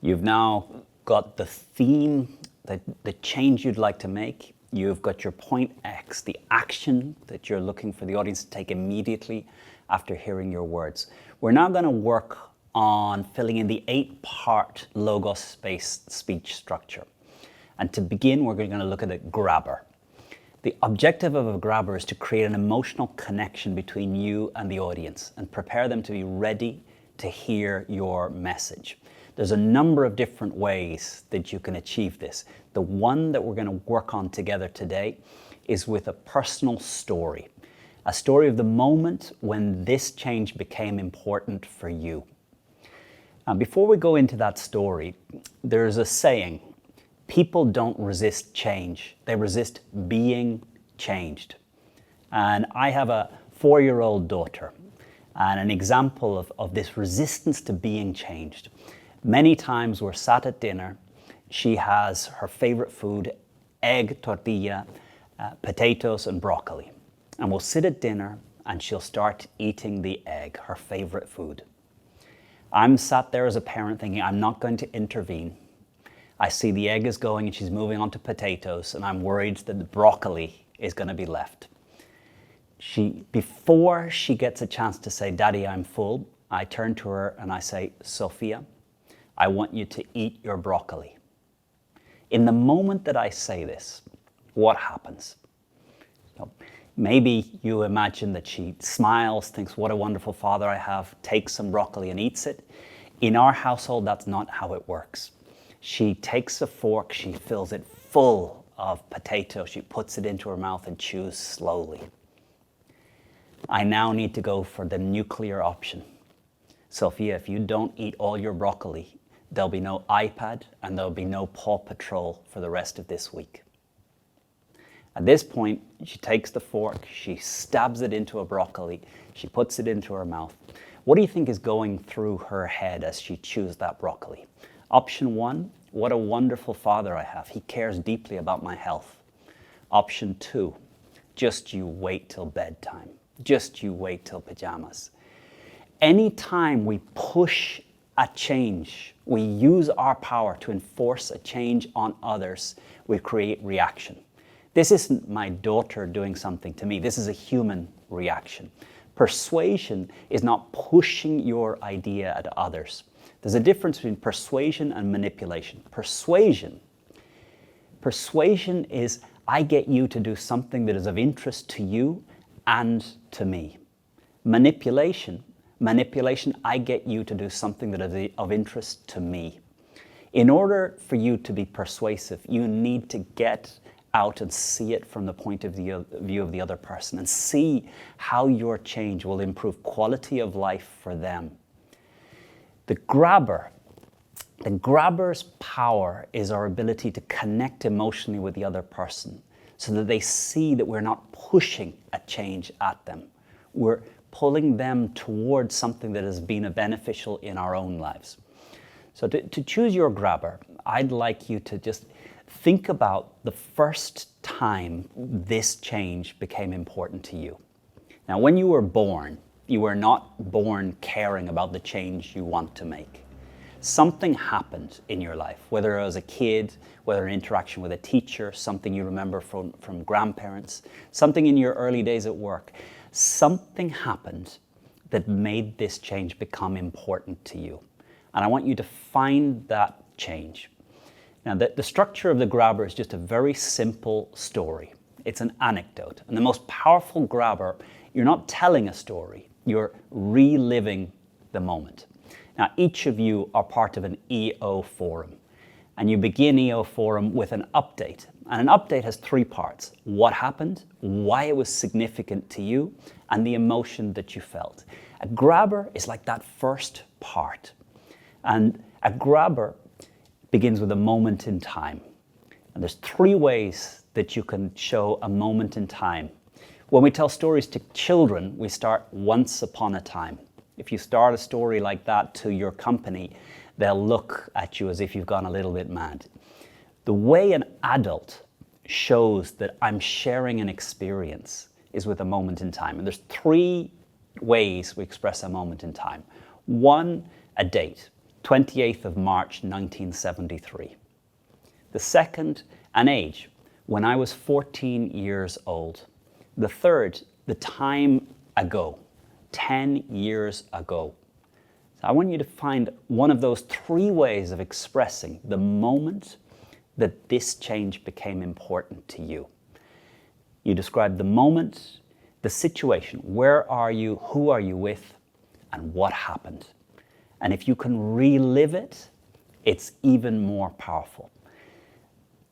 You've now got the theme, the change you'd like to make. You've got your point X, the action that you're looking for the audience to take immediately after hearing your words. We're now going to work on filling in the 8-part logos-based speech structure. And to begin, we're going to look at a grabber. The objective of a grabber is to create an emotional connection between you and the audience and prepare them to be ready to hear your message. There's a number of different ways that you can achieve this. The one that we're going to work on together today is with a personal story. A story of the moment when this change became important for you. And before we go into that story, there's a saying, people don't resist change, they resist being changed. And I have a 4-year-old daughter, and an example of this resistance to being changed. Many times we're sat at dinner, she has her favorite food, egg, tortilla, potatoes and broccoli. And we'll sit at dinner and she'll start eating the egg, her favorite food. I'm sat there as a parent thinking, I'm not going to intervene. I see the egg is going and she's moving on to potatoes, and I'm worried that the broccoli is going to be left. Before she gets a chance to say, Daddy, I'm full, I turn to her and I say, Sophia, I want you to eat your broccoli. In the moment that I say this, what happens? Maybe you imagine that she smiles, thinks, what a wonderful father I have, takes some broccoli and eats it. In our household, that's not how it works. She takes a fork, she fills it full of potato, she puts it into her mouth and chews slowly. I now need to go for the nuclear option. Sophia, if you don't eat all your broccoli, there'll be no iPad and there'll be no Paw Patrol for the rest of this week. At this point, she takes the fork, she stabs it into a broccoli, she puts it into her mouth. What do you think is going through her head as she chews that broccoli? Option 1, what a wonderful father I have. He cares deeply about my health. Option 2, just you wait till bedtime. Just you wait till pajamas. Anytime we push a change, we use our power to enforce a change on others, we create reaction. This isn't my daughter doing something to me. This is a human reaction. Persuasion is not pushing your idea at others. There's a difference between persuasion and manipulation. Persuasion is I get you to do something that is of interest to you and to me. Manipulation, I get you to do something that is of interest to me. In order for you to be persuasive, you need to get out and see it from the point of view of the other person and see how your change will improve quality of life for them. The grabber's power is our ability to connect emotionally with the other person so that they see that we're not pushing a change at them. We're pulling them towards something that has been beneficial in our own lives. So to choose your grabber, I'd like you to just think about the first time this change became important to you. Now, when you were born, you were not born caring about the change you want to make. Something happened in your life, whether it was a kid, whether an interaction with a teacher, something you remember from grandparents, something in your early days at work. Something happened that made this change become important to you. And I want you to find that change. Now, the structure of the grabber is just a very simple story. It's an anecdote. And the most powerful grabber, you're not telling a story, you're reliving the moment. Now, each of you are part of an EO forum. And you begin EO forum with an update. And an update has 3 parts. What happened, why it was significant to you, and the emotion that you felt. A grabber is like that first part. And a grabber begins with a moment in time. And there's 3 ways that you can show a moment in time. When we tell stories to children, we start once upon a time. If you start a story like that to your company, they'll look at you as if you've gone a little bit mad. The way an adult shows that I'm sharing an experience is with a moment in time. And there's 3 ways we express a moment in time. 1, a date. 28th of March 1973. The second, an age, when I was 14 years old. The third, the time ago, 10 years ago. So I want you to find one of those three ways of expressing the moment that this change became important to you. You describe the moment, the situation, where are you, who are you with, and what happened. And if you can relive it, it's even more powerful.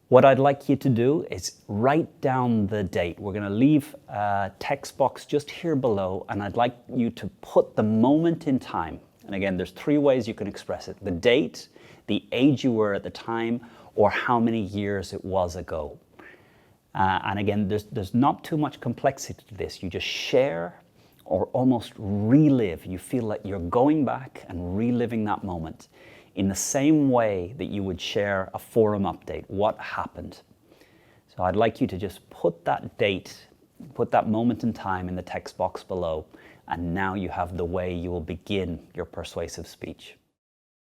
What I'd like you to do is write down the date. We're going to leave a text box just here below, and I'd like you to put the moment in time. And again, there's three ways you can express it: the date, the age you were at the time, or how many years it was ago. And again, there's not too much complexity to this. You just share or almost relive. You feel like you're going back and reliving that moment in the same way that you would share a forum update, what happened. So I'd like you to just put that date, put that moment in time in the text box below, and now you have the way you will begin your persuasive speech.